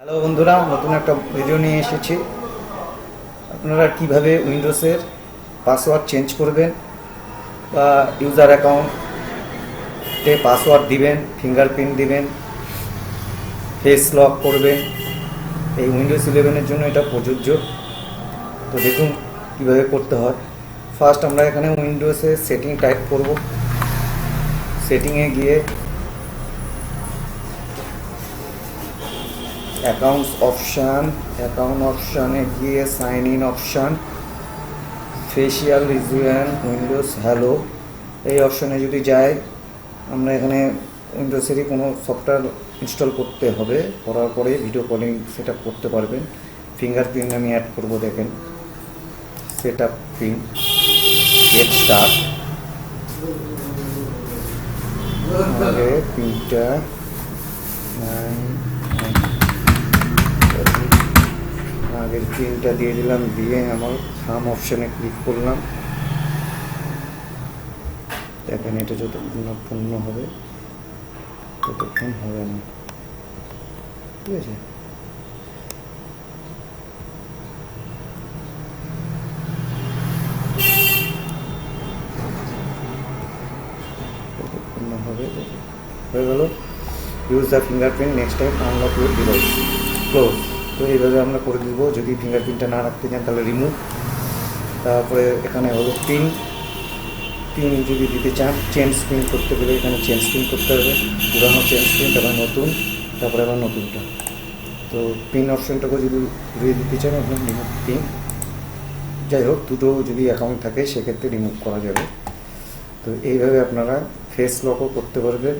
Hello বন্ধুরা, নতুন একটা ভিডিও নিয়ে এসেছি। আপনারা কিভাবে উইন্ডোজের পাসওয়ার্ড চেঞ্জ করবেন বা ইউজার অ্যাকাউন্টে পাসওয়ার্ড দিবেন, ফিঙ্গারপ্রিন্ট দিবেন, ফেস লক করবেন। এই উইন্ডোজ 11-এর জন্য এটা প্রযোজ্য। তো দেখুন কিভাবে করতে হয়। ফার্স্ট আমরা এখানে উইন্ডোজের সেটিং টাইপ করব। সেটিংয়ে গিয়ে অ্যাকাউন্ট অপশানে গিয়ে sign in option, facial region, windows hello, এই অপশানে যদি যাই, আমরা এখানে উইন্ডোজেরই কোনো সফটওয়্যার ইনস্টল করতে হবে। করার পরে ভিডিও কলিং সেট আপ করতে পারবেন। ফিঙ্গারপ্রিন্ট আমি অ্যাড করব। দেখেন, set up pin, get start. আগে পিনটা আগের পিনটা দিয়ে দিলাম, দিয়ে আমার থাম অপশানে ক্লিক করলাম। দেখেন, এটা যতক্ষণ না পূর্ণ হবে ততক্ষণ হবে না, ঠিক আছে? ততক্ষণ না হবে, হয়ে গেল। Use the fingerprint next time unlock your device, close. তো এইভাবে আমরা করে দিব। যদি ফিঙ্গারপ্রিন্টটা না রাখতে চান তাহলে রিমুভ। তারপরে এখানে হলো পিন যদি দিতে চান, চেঞ্জ পিন করতে গেলে এখানে চেঞ্জ পিন করতে হবে। পুরানো চেঞ্জ পিন, তারপরে নতুন, তারপরে আবার নতুনটা। তো পিন অপশনটাকে যদি ঘুরিয়ে দিতে চান আপনার রিমুভ পিন, যাই হোক, দুটো যদি অ্যাকাউন্ট থাকে সেক্ষেত্রে রিমুভ করা যাবে। তো এইভাবে আপনারা ফেস লকও করতে পারবেন,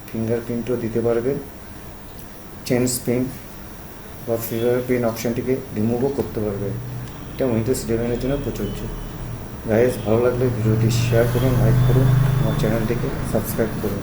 ফিঙ্গারপ্রিন্টও দিতে পারবেন, চেঞ্জ পিন বা ফিঙ্গারপ্রিন্ট অপশানটিকে রিমুভও করতে পারবেন। এটা উইন্ডোজ 11-এর জন্য প্রযোজ্য। গাইজ, ভালো লাগলে ভিডিওটি শেয়ার করুন, লাইক করুন, আমার চ্যানেলটিকে সাবস্ক্রাইব করুন।